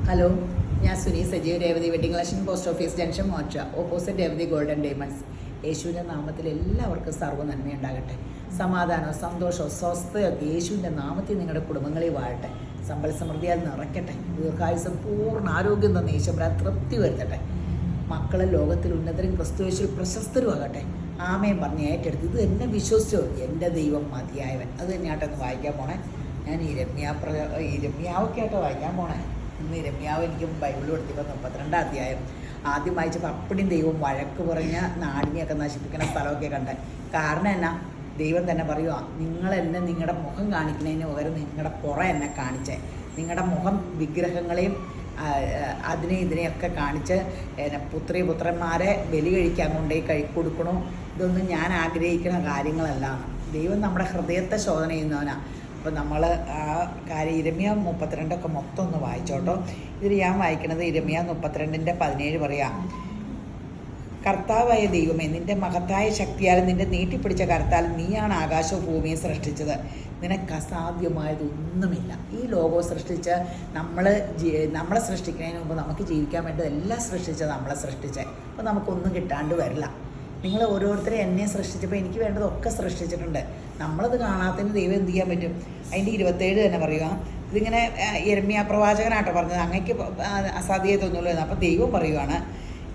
Hello, ഞാൻ Suni Sajeev, Revathi wedding collection, post office junction, മോറ്റ, opposite Revathi golden diamonds. യേശുവിൻ്റെ നാമത്തിൽ എല്ലാവർക്കും സർവ്വ നന്മയുണ്ടാകട്ടെ. സമാധാനവും സന്തോഷവും സ്വസ്ഥയൊക്കെ യേശുവിൻ്റെ നാമത്തിൽ നിങ്ങളുടെ കുടുംബങ്ങളിൽ വാഴട്ടെ. സമ്പൽ സമൃദ്ധിയാൽ നിറയ്ക്കട്ടെ. ദീർഘായുസം പൂർണ്ണ ആരോഗ്യം തന്ന യേശുബ്രാൻ തൃപ്തി വരുത്തട്ടെ. മക്കളെ ലോകത്തിൽ ഉന്നതരും ക്രിസ്തുയേശുവിൽ പ്രശസ്തരുമാകട്ടെ. ആമയും പറഞ്ഞ് ഏറ്റെടുത്ത് ഇത് എന്നെ വിശ്വസിച്ചോ, എൻ്റെ ദൈവം മതിയായവൻ. അത് തന്നെയായിട്ടൊന്ന് വായിക്കാൻ പോണേ. ഞാൻ ഈ രമ്യാവൊക്കെ ആയിട്ടോ വായിക്കാൻ പോണേ. ഇന്ന് രമ്യാവ് എനിക്ക് ബൈബിൾ കൊടുത്തപ്പോൾ 32 അധ്യായം ആദ്യം വായിച്ചപ്പോൾ അപ്പടിയും ദൈവം വഴക്ക് പറഞ്ഞ നാടിനെയൊക്കെ നശിപ്പിക്കുന്ന സ്ഥലമൊക്കെ കണ്ടേ. കാരണം എന്നാ, ദൈവം തന്നെ പറയുക, നിങ്ങളെന്നെ നിങ്ങളുടെ മുഖം കാണിക്കുന്നതിന് പകരം നിങ്ങളുടെ പുറം എന്നെ കാണിച്ചേ. നിങ്ങളുടെ മുഖം വിഗ്രഹങ്ങളെയും ഇതിനെയൊക്കെ കാണിച്ച് പുത്രന്മാരെ ബലി കഴിക്കാൻ കൊണ്ടുപോയി കൊടുക്കണോ, ഇതൊന്നും ഞാൻ ആഗ്രഹിക്കുന്ന കാര്യങ്ങളല്ല. ദൈവം നമ്മുടെ ഹൃദയത്തെ ശോധന ചെയ്യുന്നവനാണ്. അപ്പോൾ നമ്മൾ ആ കാര്യം ഇരമ്യ 32 മൊത്തം ഒന്ന് വായിച്ചോട്ടോ. ഇതിൽ ഞാൻ വായിക്കുന്നത് ഇരമ്യ 32:17 പറയാം. കർത്താവായ ദൈവമേ, നിൻ്റെ മഹത്തായ ശക്തിയാലും നിൻ്റെ നീട്ടിപ്പിടിച്ച കരത്താൽ നീയാണ് ആകാശവും ഭൂമിയെ സൃഷ്ടിച്ചത്. നിനക്ക് അസാധ്യമായതൊന്നുമില്ല. ഈ ലോകം സൃഷ്ടിച്ച് നമ്മളെ സൃഷ്ടിക്കുന്നതിന് മുമ്പ് നമുക്ക് ജീവിക്കാൻ വേണ്ടത് എല്ലാം സൃഷ്ടിച്ചത് നമ്മളെ സൃഷ്ടിച്ചേ. അപ്പോൾ നമുക്കൊന്നും കിട്ടാണ്ട് വരില്ല. നിങ്ങൾ ഓരോരുത്തരും എന്നെ സൃഷ്ടിച്ചപ്പോൾ എനിക്ക് വേണ്ടതൊക്കെ സൃഷ്ടിച്ചിട്ടുണ്ട്. നമ്മളത് കാണാത്തതിന് ദൈവം എന്ത് ചെയ്യാൻ പറ്റും? അതിൻ്റെ 27 തന്നെ പറയുക. ഇതിങ്ങനെ യിരെമ്യാ പ്രവാചകനാട്ടോ പറഞ്ഞത്, അങ്ങക്ക് അസാധ്യതൊന്നുമില്ല. അപ്പോൾ ദൈവം പറയുവാണ്,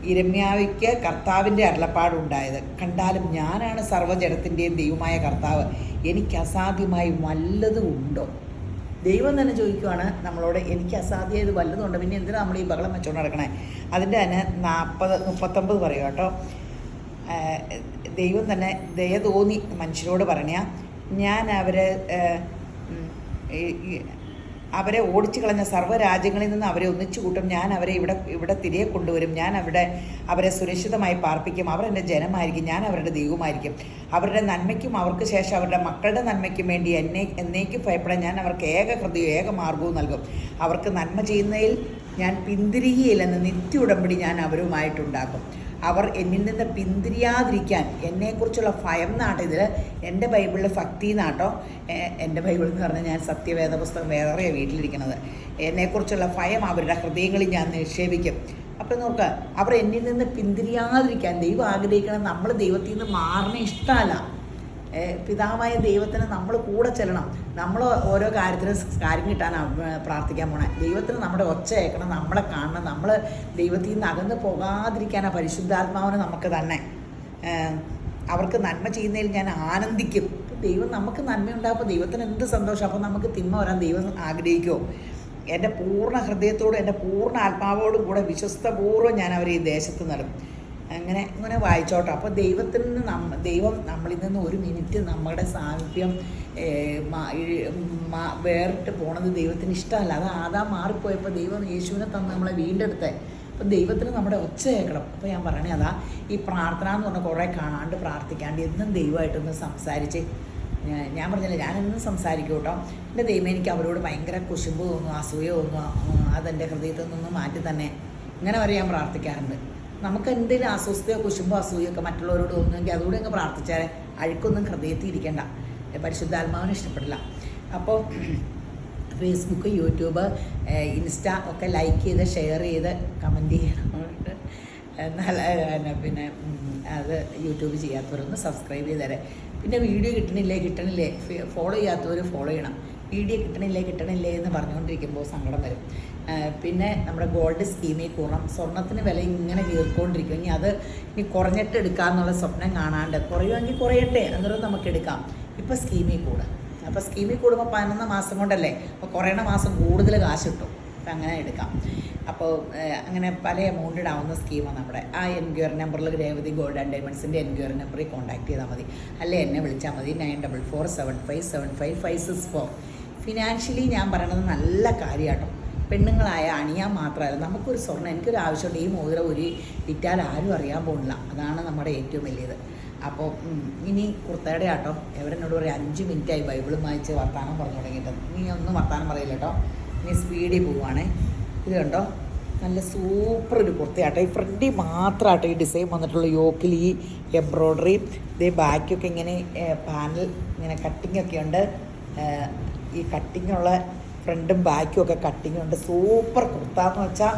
യിരെമ്യാവിക്ക് കർത്താവിൻ്റെ അരുളപ്പാടുണ്ടായത് കണ്ടാലും ഞാനാണ് സർവ്വജഡത്തിൻ്റെയും ദൈവമായ കർത്താവ്, എനിക്ക് അസാധ്യമായി വല്ലതും ഉണ്ടോ? ദൈവം തന്നെ ചോദിക്കുവാണ് നമ്മളോട്, എനിക്ക് അസാധ്യമായത് വല്ലതും ഉണ്ടോ? പിന്നെ എന്തിനാണ് നമ്മൾ ഈ ബഹളം വെച്ചുകൊണ്ട് നടക്കണേ? അതിൻ്റെ തന്നെ 39 പറയുക കേട്ടോ. ദൈവം തന്നെ ദയ തോന്നി മനുഷ്യരോട് പറഞ്ഞ, ഞാൻ അവരെ ഓടിച്ചു കളഞ്ഞ സർവ്വരാജ്യങ്ങളിൽ നിന്ന് അവരെ ഒന്നിച്ചു കൂട്ടും. ഞാൻ അവരെ ഇവിടെ തിരികെ കൊണ്ടുവരും. ഞാൻ അവരെ സുരക്ഷിതമായി പാർപ്പിക്കും. അവർ എൻ്റെ ജനമായിരിക്കും, ഞാൻ അവരുടെ ദൈവമായിരിക്കും. അവരുടെ നന്മയ്ക്കും അവർക്ക് ശേഷം അവരുടെ മക്കളുടെ നന്മയ്ക്കും വേണ്ടി എന്നേക്കും ഭയപ്പെടാൻ ഞാൻ അവർക്ക് ഏക ഹൃദയവും ഏക മാർഗവും നൽകും. അവർക്ക് നന്മ ചെയ്യുന്നതിൽ ഞാൻ പിന്തിരികയില്ലെന്ന് നിത്യ ഉടമ്പടി ഞാൻ അവരുമായിട്ടുണ്ടാക്കും. അവർ എന്നിൽ നിന്ന് പിന്തിരിയാതിരിക്കാൻ എന്നെക്കുറിച്ചുള്ള ഭയം നാട്ടോ. ഇതിൽ എൻ്റെ ബൈബിളിൽ ഭക്തി നാട്ടോ. എൻ്റെ ബൈബിൾ എന്ന് പറഞ്ഞാൽ ഞാൻ സത്യവേദ പുസ്തകം വേറെ വീട്ടിലിരിക്കുന്നത്. എന്നെക്കുറിച്ചുള്ള ഭയം അവരുടെ ഹൃദയങ്ങളിൽ ഞാൻ നിക്ഷേപിക്കും. അപ്പം നോക്കുക, അവർ എന്നിൽ നിന്ന് പിന്തിരിയാതിരിക്കാൻ ദൈവം ആഗ്രഹിക്കണം. നമ്മൾ ദൈവത്തിൽ നിന്ന് മാറണ ഇഷ്ടമല്ല. പിതാവായ ദൈവത്തിന് നമ്മൾ കൂടെ ചെല്ലണം. നമ്മൾ ഓരോ കാര്യം കിട്ടാനാണ് പ്രാർത്ഥിക്കാൻ പോണേ. ദൈവത്തിന് നമ്മുടെ ഒച്ച കേൾക്കണം, നമ്മളെ കാണണം. നമ്മൾ ദൈവത്തിൽ നിന്ന് അകന്ന് പോകാതിരിക്കാനാണ് പരിശുദ്ധാത്മാവിന് നമുക്ക് തന്നെ. അവർക്ക് നന്മ ചെയ്യുന്നതിൽ ഞാൻ ആനന്ദിക്കും. ദൈവം നമുക്ക് നന്മയുണ്ടാകുമ്പോൾ ദൈവത്തിന് എന്ത് സന്തോഷം. അപ്പോൾ നമുക്ക് തിന്മ വരാൻ ദൈവം ആഗ്രഹിക്കുമോ? എൻ്റെ പൂർണ്ണ ഹൃദയത്തോടും എൻ്റെ പൂർണ്ണ ആത്മാവോടും കൂടെ വിശ്വസ്തപൂർവ്വം ഞാൻ അവരെ ഈ ദേശത്ത് നടും. ഇങ്ങനെ വായിച്ചോട്ടോ. അപ്പോൾ ദൈവം നമ്മളിൽ നിന്ന് ഒരു മിനിറ്റ് നമ്മുടെ സാമീപ്യം വേറിട്ട് പോണത് ദൈവത്തിന് ഇഷ്ടമല്ല. അത് ആദാം മാറിപ്പോയപ്പോൾ ദൈവം യേശുവിനെ തന്ന് നമ്മളെ വീണ്ടെടുത്തേ. അപ്പോൾ ദൈവത്തിന് നമ്മുടെ ഒച്ച കേൾക്കണം. അപ്പോൾ ഞാൻ പറയണേ, അതാ ഈ പ്രാർത്ഥന എന്ന് പറഞ്ഞാൽ കുറേ കാണാണ്ട് പ്രാർത്ഥിക്കാണ്ട് എന്നും ദൈവമായിട്ടൊന്ന് സംസാരിച്ച് ഞാൻ പറഞ്ഞില്ല, ഞാനെന്നും സംസാരിക്കും കേട്ടോ. എൻ്റെ ദൈവം എനിക്ക് അവരോട് ഭയങ്കര കുശുമ്പ് തോന്നും, അസൂയ തോന്നും. അതെൻ്റെ ഹൃദയത്തിൽ നിന്നൊന്ന് മാറ്റി തന്നെ ഇങ്ങനെ വരെ ഞാൻ പ്രാർത്ഥിക്കാറുണ്ട്. നമുക്ക് എന്തെങ്കിലും അസ്വസ്ഥയോ കുശുമ്പോ അസൂയൊക്കെ മറ്റുള്ളവരോട് തോന്നുമെങ്കിൽ അതുകൂടെ അങ്ങ് പ്രാർത്ഥിച്ചാലേ അഴുക്കൊന്നും ഹൃദയത്തിൽ ഇരിക്കേണ്ട. പരിശുദ്ധാത്മാവിന് ഇഷ്ടപ്പെടില്ല. അപ്പോൾ ഫേസ്ബുക്ക്, യൂട്യൂബ്, ഇൻസ്റ്റ ഒക്കെ ലൈക്ക് ചെയ്ത് ഷെയർ ചെയ്ത് കമൻറ്റ് ചെയ്യണം. പിന്നെ അത് യൂട്യൂബ് ചെയ്യാത്തവരൊന്ന് സബ്സ്ക്രൈബ് ചെയ്തേരെ. പിന്നെ വീഡിയോ കിട്ടണില്ലേ ഫോളോ ചെയ്യാത്തവർ ഫോളോ ചെയ്യണം. വീഡിയോ കിട്ടണില്ലേ എന്ന് പറഞ്ഞുകൊണ്ടിരിക്കുമ്പോൾ സങ്കടം വരും. പിന്നെ നമ്മുടെ ഗോൾഡ് സ്കീമിൽ കൂടണം. സ്വർണ്ണത്തിന് വില ഇങ്ങനെ കീറിക്കൊണ്ടിരിക്കും. ഇനി കുറഞ്ഞിട്ട് എടുക്കാമെന്നുള്ള സ്വപ്നം കാണാണ്ട്, കുറയുമെങ്കിൽ കുറയട്ടെ, അന്നേരം നമുക്ക് എടുക്കാം. ഇപ്പോൾ സ്കീമിൽ കൂടുക. അപ്പോൾ സ്കീമിൽ കൂടുമ്പോൾ 11 മാസം കൊണ്ടല്ലേ, അപ്പോൾ കുറയണ മാസം കൂടുതൽ കാശ് കിട്ടും. അപ്പം അങ്ങനെ എടുക്കാം. അപ്പോൾ അങ്ങനെ പല എമൗണ്ട് ഇടാവുന്ന സ്കീമാണ് നമ്മുടെ. ആ എൻക്വയറി നമ്പറിൽ രേവതി ഗോൾഡ് ആൻഡ് ഡയമണ്ട്സിൻ്റെ എൻക്വയറി നമ്പറിൽ കോൺടാക്ട് ചെയ്താൽ മതി. അല്ലെ എന്നെ വിളിച്ചാൽ മതി. 9447575564. ഫിനാൻഷ്യലി ഞാൻ പറയണത് നല്ല കാര്യമാട്ടോ. പെണ്ണുങ്ങളായ അണിയാൻ മാത്രമല്ല, നമുക്കൊരു സ്വർണ്ണം, എനിക്കൊരു ആവശ്യമുണ്ട്. ഈ മോതിരം വിറ്റാൽ ആരും അറിയാൻ പോകുന്നില്ല. അതാണ് നമ്മുടെ ഏറ്റവും വലിയത്. അപ്പോൾ ഇനി കുർത്തയുടെ ആട്ടോ. എവരെന്നോട് പറയും 5 മിനിറ്റായി ബൈബിളും വായിച്ച് വർത്താനം പറഞ്ഞു തുടങ്ങിയിട്ട്. നീ ഒന്നും വർത്താനം പറയില്ല കേട്ടോ. ഇനി സ്പീഡിൽ പോവുകയാണേ. ഇത് കണ്ടോ, നല്ല സൂപ്പർ ഒരു കുർത്തയാട്ടോ. ഈ ഫ്രണ്ടിൽ മാത്രമാട്ടോ ഈ ഡിസൈൻ വന്നിട്ടുള്ള. യോക്കിൽ ഈ എംബ്രോയ്ഡറി, ഇതേ ബാക്കൊക്കെ ഇങ്ങനെ പാനൽ ഇങ്ങനെ കട്ടിങ്ങൊക്കെ ഉണ്ട്. ഈ കട്ടിങ്ങുള്ള ഫ്രണ്ടും ബാക്കും ഒക്കെ കട്ടിങ് ഉണ്ട്. സൂപ്പർ കുർത്ത എന്ന് വെച്ചാൽ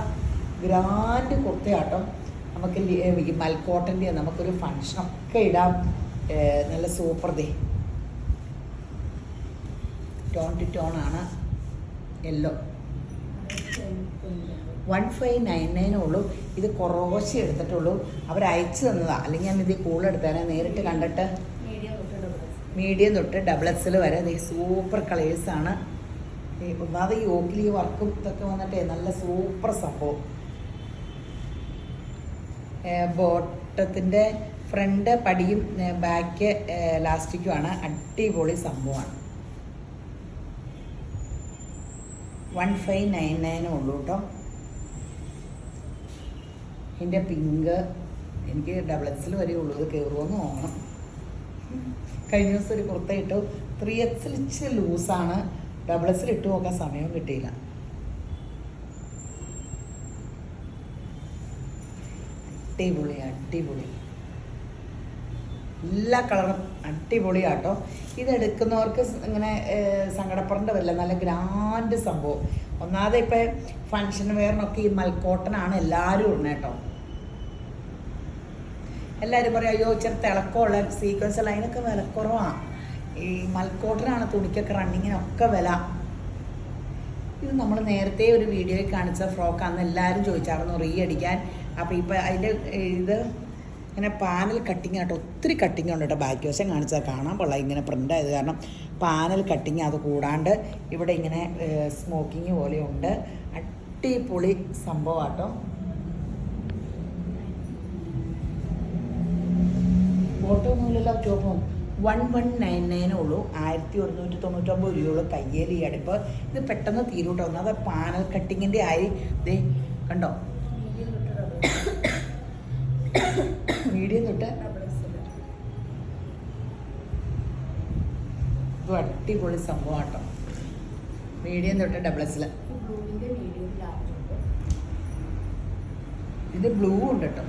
ഗ്രാൻഡ് കുർത്തയാട്ടോ. നമുക്ക് ഈ മൽക്കോട്ടൻ്റെ നമുക്കൊരു ഫങ്ഷനൊക്കെ ഇടാം. നല്ല സൂപ്പർ ടോൺ ടു ടോൺ ആണ്. യെല്ലോ 1599 ഉള്ളൂ. ഇത് കുറച്ച് എടുത്തിട്ടുള്ളൂ. അവർ അയച്ചു തന്നതാണ്, അല്ലെങ്കിൽ ഞാൻ ഇത് കൂടുതലെടുത്തേനെ. നേരിട്ട് കണ്ടിട്ട് മീഡിയം തൊട്ട് XXL വരെ സൂപ്പർ കളേഴ്സാണ്. ഒന്നാമത് ഈ യോക്കിൽ ഈ വർക്കും ഇതൊക്കെ വന്നിട്ടേ നല്ല സൂപ്പർ സംഭവം. ബോട്ടത്തിൻ്റെ ഫ്രണ്ട് പടിയും ബാക്ക് ലാസ്റ്റിക്കുമാണ്. അടിപൊളി സംഭവമാണ്. 1599 ഉള്ളൂ കേട്ടോ. ഇതിൻ്റെ പിങ്ക് എനിക്ക് XXL വരെ ഉള്ളൂ. ഇത് കയറുമെന്ന് തോന്നണം. കഴിഞ്ഞ ദിവസം ഒരു കുർത്ത ഇട്ടു. 3XL ഇച്ചിരി ലൂസാണ്. XXL ഇട്ട് നോക്കാൻ സമയം കിട്ടിയില്ല. അടിപൊളി എല്ലാ കളറും അടിപൊളിയാട്ടോ. ഇതെടുക്കുന്നവർക്ക് ഇങ്ങനെ സങ്കടപ്പെടേണ്ട വരില്ല. നല്ല ഗ്രാൻഡ് സംഭവം. ഒന്നാമത് ഇപ്പം ഫങ്ഷൻ വെയറിനൊക്കെ ഈ മൽക്കോട്ടനാണ് എല്ലാവരും ഇടുന്നത് കേട്ടോ. എല്ലാവരും പറയും അയ്യോ ഇച്ചിരി തിളക്കമുള്ള സീക്വൻസ് എല്ലാം അതിനൊക്കെ വിലക്കുറവാണ്. ഈ മൽക്കോട്ടനാണ് തുണിക്കൊക്കെ റണ്ണിങ്ങിനൊക്കെ വില. ഇത് നമ്മൾ നേരത്തെ ഒരു വീഡിയോയിൽ കാണിച്ച ഫ്രോക്കാന്ന് എല്ലാവരും ചോദിച്ചായിരുന്നു റീ അടിക്കാൻ. അപ്പോൾ ഇപ്പം അതിൻ്റെ ഇത് ഇങ്ങനെ പാനൽ കട്ടിങ് ആട്ടോ. ഒത്തിരി കട്ടിങ് ഉണ്ട് കേട്ടോ. ബാക്ക് വശം കാണിച്ചാൽ കാണാൻ കൊള്ളാം. ഇങ്ങനെ പ്രിൻ്റ് ആയത് കാരണം പാനൽ കട്ടിങ്. അത് കൂടാണ്ട് ഇവിടെ ഇങ്ങനെ സ്മോക്കിങ് പോലെയുണ്ട്. അടിപൊളി സംഭവമാട്ടോ. ഫോട്ടോ ഒന്നുമില്ലല്ലോ. ടോപ്പും 1199 ഉള്ളൂ. 1199 രൂപയുള്ളൂ. കയ്യേൽ ഈ അടുപ്പ്. ഇത് പെട്ടെന്ന് തീരൂട്ടോ. ഒന്നത് പാനൽ കട്ടിങ്ങിൻ്റെ ആയി. ദേ കണ്ടോ, മീഡിയം തൊട്ട് ഇത് അടിപൊളി സംഭവമാട്ടോ. മീഡിയം തൊട്ട് XXL. ഇത് ബ്ലൂ ഉണ്ട് കേട്ടോ.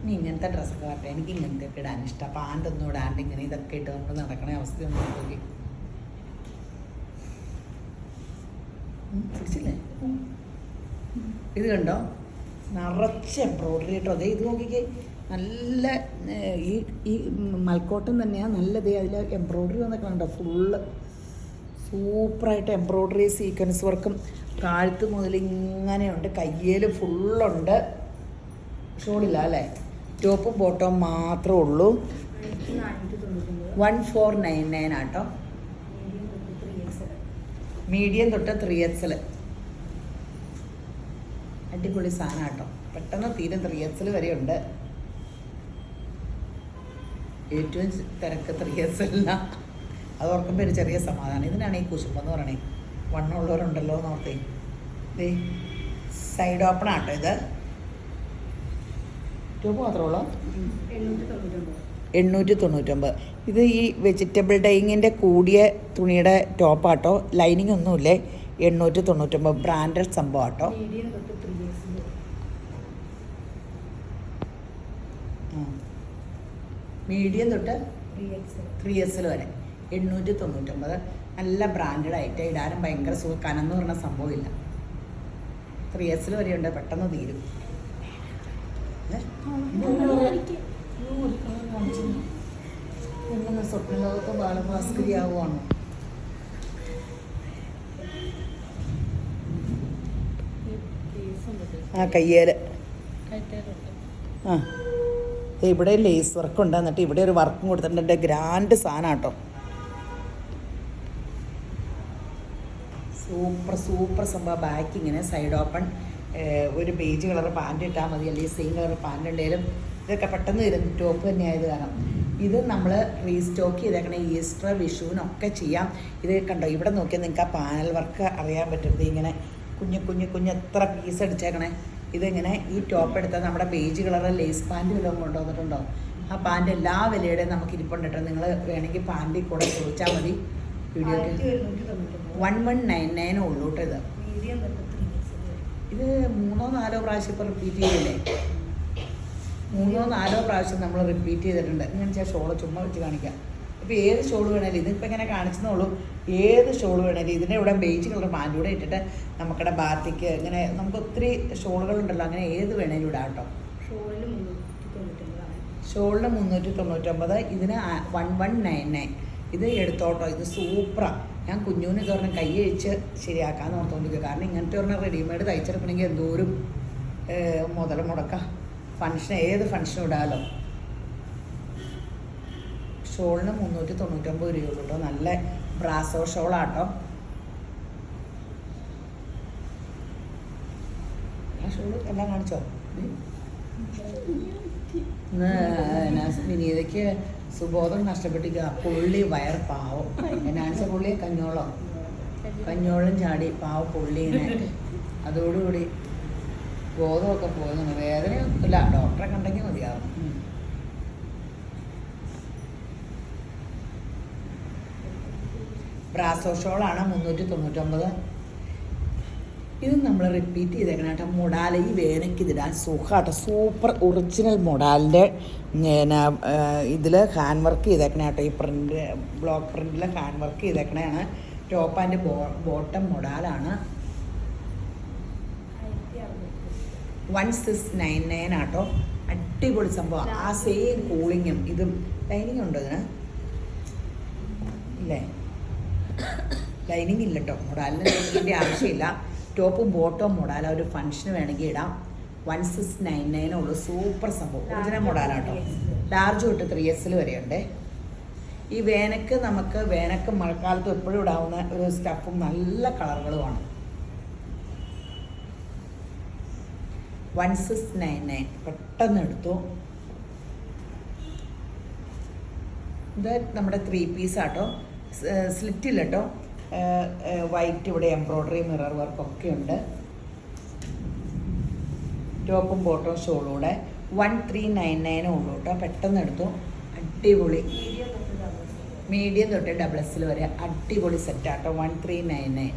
ഇനി ഇങ്ങനത്തെ ഡ്രസ്സൊക്കെ വരട്ടെ. എനിക്ക് ഇങ്ങനത്തെ ഒക്കെ ഇടാൻ ഇഷ്ടം. പാൻ്റൊന്നും ഇടാണ്ട് ഇങ്ങനെ ഇതൊക്കെ ഇട്ട് നമ്മൾ നടക്കണ അവസ്ഥയൊന്നും നോക്കി പിടിച്ചില്ലേ? ഇത് കണ്ടോ, നിറച്ച് എംബ്രോയ്ഡറി കേട്ടോ. അതേ ഇത് നോക്കിക്കേ, നല്ല ഈ മൽക്കോട്ടൻ തന്നെയാണ് നല്ലത്. അതിൽ എംബ്രോയ്ഡറി വന്നൊക്കെ കണ്ടോ, ഫുള്ള് സൂപ്പറായിട്ട് എംബ്രോയ്ഡറി സീക്വൻസ് വർക്കും കാഴ്ത്ത് മുതൽ ഇങ്ങനെയുണ്ട്. കയ്യേൽ ഫുള്ളുണ്ട്. ഷോളില്ല അല്ലേ, ടോപ്പും ബോട്ടവും മാത്രമേ ഉള്ളൂ. 1499 ആട്ടോ. മീഡിയം തൊട്ട് 3XL. അടിപൊളി സാധനം കേട്ടോ. പെട്ടെന്ന് തീരും. 3XL വരെ ഉണ്ട്. ഏറ്റവും തിരക്ക് 3XL. അത് ഓർക്കുമ്പോൾ ഒരു ചെറിയ സമാധാനം. ഇതിനാണ് ഈ കുശുമ്പെന്ന് പറയണേ. വണ്ണമുള്ളവരുണ്ടല്ലോ എന്ന് ഓർത്തേ. ഇത് സൈഡ് ഓപ്പൺ ആട്ടോ. ഇത് ട്യൂബ് മാത്രമേ ഉള്ളൂ. 899. ഇത് ഈ വെജിറ്റബിൾ ഡൈയിങ്ങിൻ്റെ കൂടിയ തുണിയുടെ ടോപ്പാട്ടോ. ലൈനിങ് ഒന്നുമില്ലേ. 899. ബ്രാൻഡഡ് സംഭവം ആട്ടോ. മീഡിയം തൊട്ട് 3XL വരെ 899. നല്ല ബ്രാൻഡഡ് ആയിട്ട് ഇടാനും ഭയങ്കര സുഖം. കനന്ന് പറഞ്ഞ സംഭവമില്ല. 3XL വരെ ഉണ്ട്. പെട്ടെന്ന് തീരും. സ്വപ്നലോകത്ത് ബാലഭാസ്കരിയാവുകയാണോ? ആ കയ്യേല് ഇവിടെ ലേസ് വർക്ക് ഉണ്ട്. എന്നിട്ട് ഇവിടെ ഒരു വർക്കും കൊടുത്തിട്ടുണ്ട്. ഗ്രാൻഡ് സാധനം കേട്ടോ. സൂപ്പർ സംഭവം. ബാക്ക് ഇങ്ങനെ സൈഡ് ഓപ്പൺ. ഒരു ബേജ് കളർ പാൻറ് ഇട്ടാൽ മതി, അല്ലെങ്കിൽ സെയിം കളർ പാൻറ് ഉണ്ടെങ്കിലും ഇതൊക്കെ പെട്ടെന്ന് വരും. ടോപ്പ് തന്നെയായത് കാരണം ഇത് നമ്മൾ റീസ്റ്റോക്ക് ചെയ്തേക്കണേ. ഈസ്റ്റർ വിഷുവിനൊക്കെ ചെയ്യാം. ഇത് കണ്ടോ, ഇവിടെ നോക്കിയാൽ നിങ്ങൾക്ക് ആ പാനൽ വർക്ക് അറിയാൻ പറ്റും. ഇത് ഇങ്ങനെ കുഞ്ഞ് എത്ര പീസ് അടിച്ചേക്കണേ. ഇതിങ്ങനെ ഈ ടോപ്പ് എടുത്താൽ നമ്മുടെ ബേജ് കളർ ലേസ് പാൻറ് വല്ലതും കൊണ്ടുവന്നിട്ടുണ്ടോ? ആ പാൻറ് എല്ലാ വിലയുടെയും നമുക്ക് ഇരിപ്പുണ്ട് കേട്ടോ. നിങ്ങൾ വേണമെങ്കിൽ പാൻറ്റിൽ കൂടെ ചോദിച്ചാൽ മതി. വീഡിയോക്ക് 1199 ഉള്ളൂ കേട്ടോ. ഇത് 3-4 പ്രാവശ്യം ഇപ്പോൾ റിപ്പീറ്റ് ചെയ്യില്ലേ. 3 or 4 പ്രാവശ്യം നമ്മൾ റിപ്പീറ്റ് ചെയ്തിട്ടുണ്ട്. ഇങ്ങനെ വെച്ചാൽ ഷോള് ചുമ്മാ വെച്ച് കാണിക്കാം. ഇപ്പോൾ ഏത് ഷോൾ വേണേലും ഇതിപ്പോൾ ഇങ്ങനെ കാണിച്ചെന്നുള്ളൂ. ഏത് ഷോൾ വേണേലും ഇതിൻ്റെ ഇവിടെ ബേജ് കളർ പാൻറ്റൂടെ ഇട്ടിട്ട് നമുക്കിടെ ബാത്തിക്ക് ഇങ്ങനെ നമുക്ക് ഒത്തിരി ഷോളുകളുണ്ടല്ലോ, അങ്ങനെ ഏത് വേണേലും ഇടാം കേട്ടോ. ഷോളിന് 399, ഇതിന് 1199. ഇത് എടുത്തോട്ടോ, ഇത് സൂപ്പറാണ്. ഞാൻ കുഞ്ഞൂന് ഇത് പറഞ്ഞാൽ കൈ അഴിച്ച് ശരിയാക്കാമെന്ന് ഓർത്തുകൊണ്ടിരിക്കുക. കാരണം ഇങ്ങനത്തെ പറഞ്ഞാൽ റെഡിമെയ്ഡ് തയ്ച്ചെടുക്കണമെങ്കിൽ എന്തോരം മുതൽ മുടക്കാം. ഏത് ഫംഗ്ഷനും ഇടാമല്ലോ. ഷോളിന് 399 രൂപയുള്ളൂ കേട്ടോ. നല്ല ബ്രാസോ ഷോളാട്ടോ. ആ ഷോള് എല്ലാം കാണിച്ചോ? വിനീതയ്ക്ക് സുബോധം നഷ്ടപ്പെട്ടിരിക്കുക. പുള്ളി വയർ പാവം. എന്നാണിച്ച പുള്ളി കഞ്ഞോളം ചാടി പാവ പുള്ളിനെ. അതോടുകൂടി ബോധമൊക്കെ പോകുന്നു. വേദനയൊന്നുമില്ല, ഡോക്ടറെ കണ്ടെങ്കിൽ മതിയാവും. ബ്രാസോ ഷോളാണ് 399. ഇത് നമ്മൾ റിപ്പീറ്റ് ചെയ്തേക്കണം കേട്ടോ. മൊഡാൽ ഈ വേനയ്ക്ക് ഇതിടാൻ സുഖമാട്ടോ. സൂപ്പർ ഒറിജിനൽ മൊഡാലിൻ്റെ ഇതിൽ ഹാൻഡ് വർക്ക് ചെയ്തേക്കണേ കേട്ടോ. ഈ പ്രിൻ്റ് ബ്ലോക്ക് പ്രിൻറ്റിൽ ഹാൻഡ് വർക്ക് ചെയ്തേക്കണതാണ്. ടോപ്പ് ആൻഡ് ബോട്ടം മൊഡാലാണ്. 1699 ആട്ടോ. അടിപൊളി സംഭവം. ആ സെയിം കൂളിങ്ങും ഇതും. ലൈനിങ് ഉണ്ടോ ഇതിന്? ഇല്ലേ, ലൈനിങ് ഇല്ല കേട്ടോ. മൊഡാലിന് ലൈനിങ്ങിൻ്റെ ആവശ്യമില്ല. ടോപ്പും ബോട്ടവും മൊഡാല ഒരു ഫംഗ്ഷന് വേണമെങ്കിൽ ഇടാം. 1699 ഉള്ളൂ. സൂപ്പർ സംഭവം. ഒറിജിനൽ മൊഡാലാട്ടോ. ലാർജ് തൊട്ട് 3XL വരെയുണ്ട്. ഈ വേനക്ക് മഴക്കാലത്തും എപ്പോഴും ഇടാവുന്ന ഒരു സ്റ്റഫും നല്ല കളറുകളുമാണ്. 1699 പെട്ടെന്ന് എടുത്തു. ഇത് നമ്മുടെ 3 പീസ് ആട്ടോ. സ്ലിറ്റില്ല കേട്ടോ. വൈറ്റ് ഇവിടെ എംബ്രോയ്ഡറി മിറർ വർക്കൊക്കെ ഉണ്ട്. ടോപ്പും ബോട്ടവും ഷോളൂടെ 1399 ഉള്ളൂ കേട്ടോ. പെട്ടെന്ന് എടുത്തു. അടിപൊളി. മീഡിയം തൊട്ട് XXL വരെ അടിപൊളി സെറ്റാട്ടോ. 1399.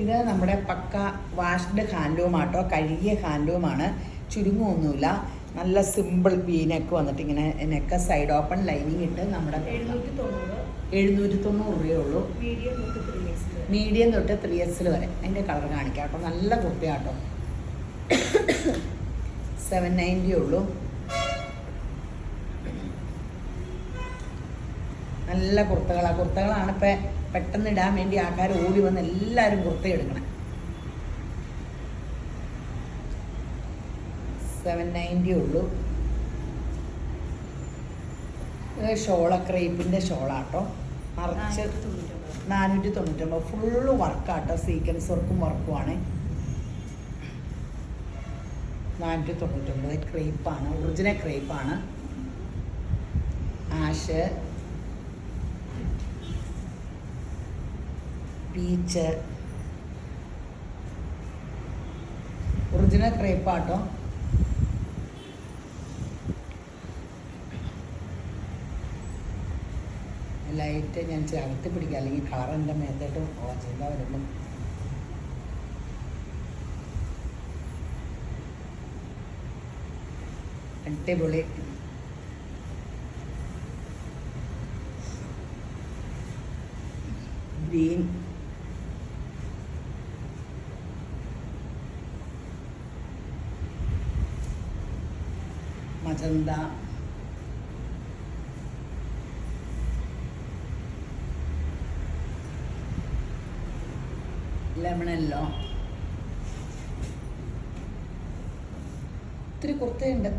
ഇത് നമ്മുടെ പക്ക വാഷ്ഡ് ഹാൻഡ്ലൂമാട്ടോ. കഴുകിയ ഹാൻഡ്ലൂമാണ്. ചുരുങ്ങൊന്നുമില്ല. നല്ല സിമ്പിൾ വീനൊക്കെ വന്നിട്ട് ഇങ്ങനെ നെക്ക് സൈഡ് ഓപ്പൺ ലൈനിങ് ഇട്ട് നമ്മുടെ 790 രൂപയുള്ളൂ. മീഡിയം തൊട്ട് 3XL വരെ. അതിൻ്റെ കളർ കാണിക്കാം കേട്ടോ. നല്ല കുർത്തയാട്ടോ. 790 ഉള്ളൂ. നല്ല കുർത്തകളാണ് ഇപ്പം പെട്ടെന്ന് ഇടാൻ വേണ്ടി ആൾക്കാർ ഓടി വന്ന് എല്ലാവരും കുർത്ത എടുക്കണം. 790 ഉള്ളൂ. ഷോള ക്രേപ്പിൻ്റെ ഷോളാട്ടോ. നിറച്ച് 499. ഫുള്ള് വർക്കാട്ടോ. സീക്വൻസ് വർക്കുമാണ്. 499. ക്രേപ്പാണ്. ഒറിജിനൽ ക്രേപ്പാണ്. ആഷ്, പീച്ച്, ഒറിജിനൽ ക്രേപ്പാട്ടോ. ലൈറ്റ് ഞാൻ ചേർത്ത് പിടിക്കുക, അല്ലെങ്കിൽ കളർ എൻ്റെ മേത്തോട്ട് ചിന്ത വരുമ്പം. അടിപൊളി. ഗ്രീൻ, മജന്ത, ലെമണല്ലോ. ഒത്തിരി കുർത്തയുണ്ട്.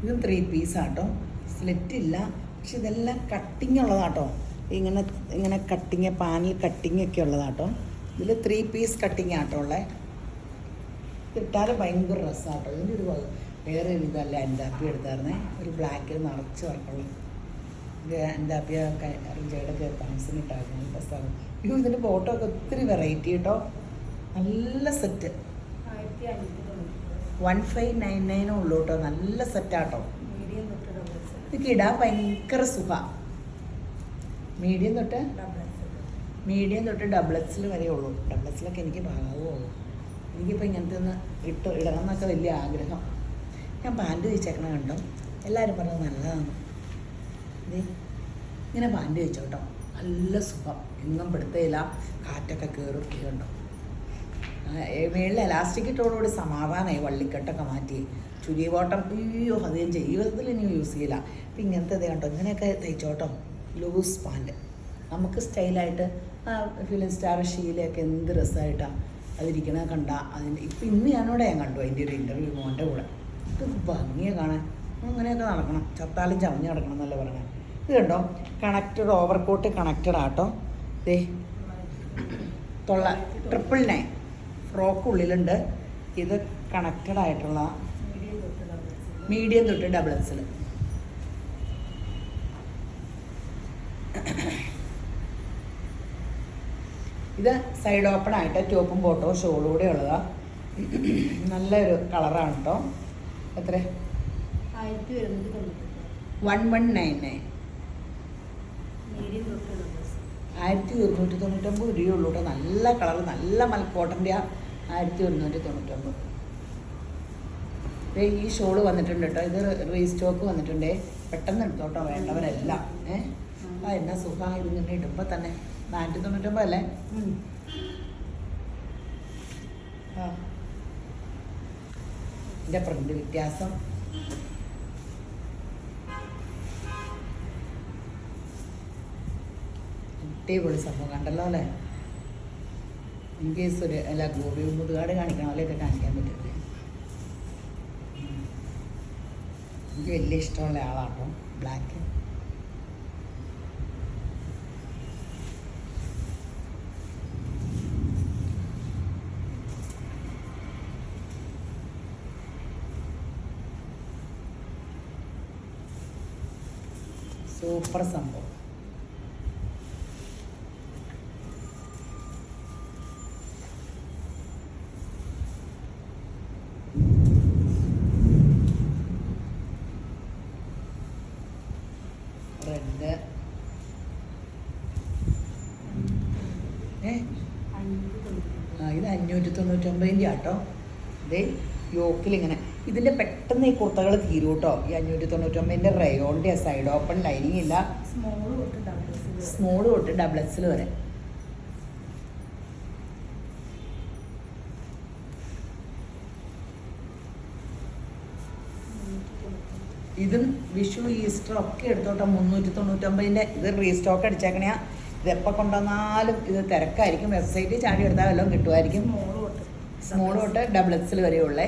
ഇതും 3 പീസാട്ടോ. സ്ലിറ്റ് ഇല്ല, പക്ഷെ ഇതെല്ലാം കട്ടിങ് ഉള്ളതാട്ടോ. ഇങ്ങനെ കട്ടിങ്, പാനൽ കട്ടിങ് ഒക്കെ ഉള്ളതാട്ടോ. ഇതിൽ 3 പീസ് കട്ടിങ് ആട്ടോ ഉള്ളത്. ഇട്ടാലും ഭയങ്കര രസമാട്ടോ. ഇതിൻ്റെ ഒരു വേറെ ഒരു ഇതല്ല. എൻഡാപ്പി എടുത്തായിരുന്നേ. ഒരു ബ്ലാക്കിൽ നിറച്ച് വർക്കുള്ള എൻഡാപ്പിയൊക്കെ റിജയുടെ ഫംഗ്ഷനിട്ടായിരുന്നു. രസമാണ്. ഇതിൻ്റെ ഫോട്ടോ ഒക്കെ ഒത്തിരി വെറൈറ്റി കേട്ടോ. നല്ല സെറ്റ്. 1599 ഉള്ളൂ കേട്ടോ. നല്ല സെറ്റാട്ടോ. ഇതൊക്കെ ഇടാൻ ഭയങ്കര സുഖമാണ്. മീഡിയം തൊട്ട് ഡബിൾ എക്സിൽ വരെ ഉള്ളൂ. ഡബിൾ എക്സിലൊക്കെ എനിക്ക് ഭാഗമോ. എനിക്കിപ്പോൾ ഇങ്ങനത്തെ ഒന്ന് ഇടണം എന്നൊക്കെ വലിയ ആഗ്രഹം. ഞാൻ പാൻറ്റ് തയ്ച്ചേക്കണ കണ്ടോ, എല്ലാവരും പറഞ്ഞത് നല്ലതാണ്. ഇങ്ങനെ പാൻറ്റ് തയ്ച്ചോട്ടോ, നല്ല സുഖം, എങ്ങും പെടുത്തയില്ല, കാറ്റൊക്കെ കയറും. കണ്ടോ മേളിൽ എലാസ്റ്റിക് ഇട്ടോടുകൂടി സമാധാനമായി. വള്ളിക്കെട്ടൊക്കെ മാറ്റി ചുരി ബോട്ടം അയ്യോ അത് ഞാൻ ജീവിതത്തിൽ ഇനി യൂസ് ചെയ്യില്ല. അപ്പം ഇങ്ങനത്തെ ഇത് കണ്ടോ, ഇങ്ങനെയൊക്കെ തയ്ച്ചോട്ടോ. ലൂസ് പാൻറ്റ് നമുക്ക് സ്റ്റൈലായിട്ട് ഫിലിം സ്റ്റാർ ഷീലയൊക്കെ എന്ത് രസമായിട്ടാണ് അതിരിക്കണ കണ്ട. അതിൻ്റെ ഇപ്പം ഇന്ന് ഞാനിവിടെ ഞാൻ കണ്ടു അതിൻ്റെ ഒരു ഇൻ്റർവ്യൂ മോൻ്റെ കൂടെ. ഇത് ഭംഗിയെ കാണാൻ. അങ്ങനെയൊക്കെ നടക്കണം, ചത്താലും ചമഞ്ഞ് നടക്കണം എന്നല്ല പറയണേ. ഇത് കണ്ടോ, കണക്റ്റഡ് ഓവർകോട്ട് കണക്റ്റഡ് ആട്ടോ. ദേ 999 ഫ്രോക്ക് ഉള്ളിലുണ്ട്. ഇത് കണക്റ്റഡ് ആയിട്ടുള്ള മീഡിയം തൊട്ട് ഡബിൾ എക്സിൽ. ഇത് സൈഡ് ഓപ്പൺ ആയിട്ട് ടോപ്പും ബോട്ടവും ഷോളും കൂടെ ഉള്ളതാണ്. നല്ലൊരു കളറാണ് കേട്ടോ. എത്ര? 1199. 1199 രൂപയുള്ളൂ കേട്ടോ. നല്ല കളർ, നല്ല മൽക്കോട്ടൻ്റെ 1199. ഈ ഷോള് വന്നിട്ടുണ്ട് കേട്ടോ. ഇത് റീസ്റ്റോക്ക് വന്നിട്ടുണ്ട്. പെട്ടെന്ന് എടുത്തോട്ടോ വേണ്ടവരെല്ലാം. എന്നാ സുഖമാണ് ഇതിങ്ങനെ ഇടുമ്പോൾ തന്നെ. 499 അല്ലേ? ഇതിൻ്റെ പ്രിൻ്റ് വ്യത്യാസം. അടിപൊളി സംഭവം കണ്ടല്ലോ അല്ലേ? എനിക്ക് അല്ല ഗോപി മുതുകാട് കാണിക്കണം പോലെയൊക്കെ കാണിക്കാൻ പറ്റില്ലേ? എനിക്ക് വലിയ ഇഷ്ടമുള്ള ആളാട്ടോ ബ്ലാക്ക്. സൂപ്പർ സംഭവം. റെഡ്. ഇത് 599 ആട്ടോ. ഇതേ യോക്കിലിങ്ങനെ ഇതിൻ്റെ പെട്ടെന്ന് ഈ കുർത്തകൾ തീരും കേട്ടോ. ഈ 599 റയോണിൻ്റെ സൈഡ് ഓപ്പൺ ലൈനിങ് ഇല്ല. സ്മോൾ തൊട്ട് ഡബിൾ എക്സിൽ വരെ. ഇതും വിഷു ഈസ്റ്റർ ഒക്കെ എടുത്തോട്ടെ 399. ഇത് റീസ്റ്റോക്ക് അടിച്ചേക്കണയാ. ഇതെപ്പോൾ കൊണ്ടുവന്നാലും ഇത് തിരക്കായിരിക്കും. വെബ്സൈറ്റിൽ ചാടി എടുത്താൽ വല്ലതും കിട്ടുമായിരിക്കും. സ്മോൾ തൊട്ട് ഡബിൾ എക്സിൽ വരെയുള്ളേ.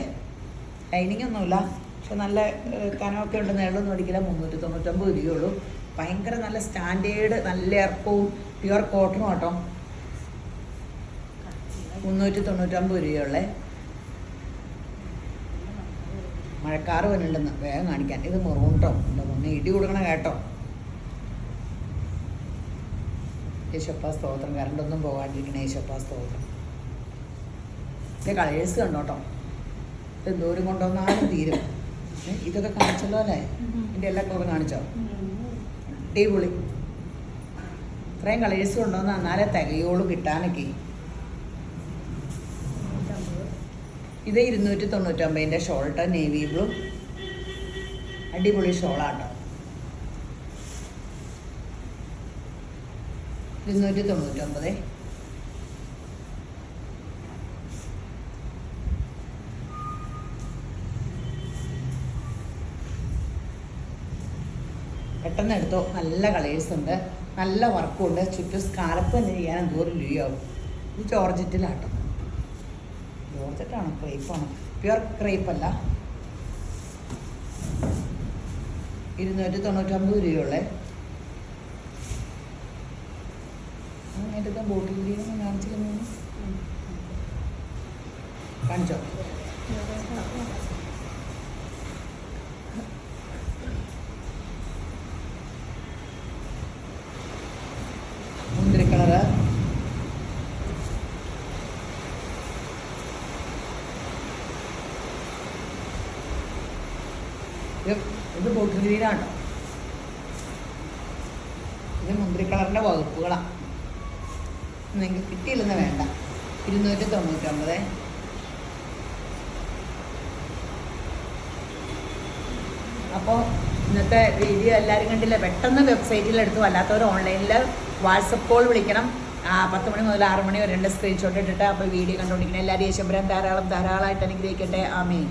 ലൈനിങ് ഒന്നുമില്ല, പക്ഷെ നല്ല കനമൊക്കെ ഉണ്ട്. നേളൊന്നും അടിക്കില്ല. 399 രൂപയുള്ളൂ. ഭയങ്കര നല്ല സ്റ്റാൻഡേർഡ്, നല്ല ഇറക്കവും പ്യുവർ കോട്ടണും കേട്ടോ. 399 രൂപയുള്ളേ. മഴക്കാറ് വന്നിട്ടുണ്ടെന്ന് വേഗം കാണിക്കാൻ. ഇത് മെറൂൺ കേട്ടോ. എൻ്റെ മുന്നേ ഇടി കൊടുക്കണം കേട്ടോ. യേശപ്പാ സ്തോത്രം. കറണ്ടൊന്നും പോകാണ്ടിരിക്കണേ യേശപ്പാ സ്തോത്രം. ഇത് കളേഴ്സ് കണ്ടോട്ടോ. ഇത് എന്തോരം കൊണ്ടുവന്നാലും തീരും. ഇതൊക്കെ കാണിച്ചല്ലോ അല്ലേ? ഇതിൻ്റെ എല്ലാ കളറും കാണിച്ചോ? അടിപൊളി. ഇത്രയും കളേഴ്സ് കൊണ്ടുവന്ന് എന്നാലേ തികയോളൂ കിട്ടാനൊക്കെ. ഇത് 299 ഷോൾട്ടോ. Navy blue. അടിപൊളി ഷോളാട്ടോ. 299. പെട്ടെന്ന് എടുത്തോ. നല്ല കളേഴ്സ് ഉണ്ട്, നല്ല വർക്കും ഉണ്ട്. ചുറ്റും സ്കാലപ്പ് തന്നെ ചെയ്യാൻ എന്തോരം രൂപയാവും. ഇത് ജോർജറ്റിലാട്ടോ. ജോർജറ്റാണോ ക്രേപ്പാണോ? പ്യുവർ ക്രേപ്പല്ല. 299 രൂപയുള്ളേ. അതിൻ്റെ ബോട്ടിൽ ഗ്രീനൊന്നും കാണിച്ചിരുന്നു. കാണിച്ചോ? മുന്തിരി കളറ്. ഇത് ബോട്ടിൽ ഗ്രീനാട്ടോ. ഇത് മുന്തിരി കളറിൻ്റെ പറഞ്ഞ വകുപ്പുകളാണ്. നിങ്ങൾക്ക് കിട്ടിയില്ലെന്ന് വേണ്ട. 299. അപ്പോൾ ഇന്നത്തെ വീഡിയോ എല്ലാവരും കണ്ടില്ല. പെട്ടെന്ന് വെബ്സൈറ്റിലെടുത്തു. അല്ലാത്തവർ ഓൺലൈനിൽ വാട്സപ്പ് കോൾ വിളിക്കണം. 10 മണി മുതൽ 6 മണി വരെ 2 സ്ക്രീൻഷോട്ട് ഇട്ടിട്ട്. അപ്പോൾ വീഡിയോ കണ്ടുകൊണ്ടിരിക്കണം. എല്ലാവരും യേശുബ്രാൻ ധാരാളമായിട്ട് അനുഗ്രഹിക്കട്ടെ. ആമേൻ.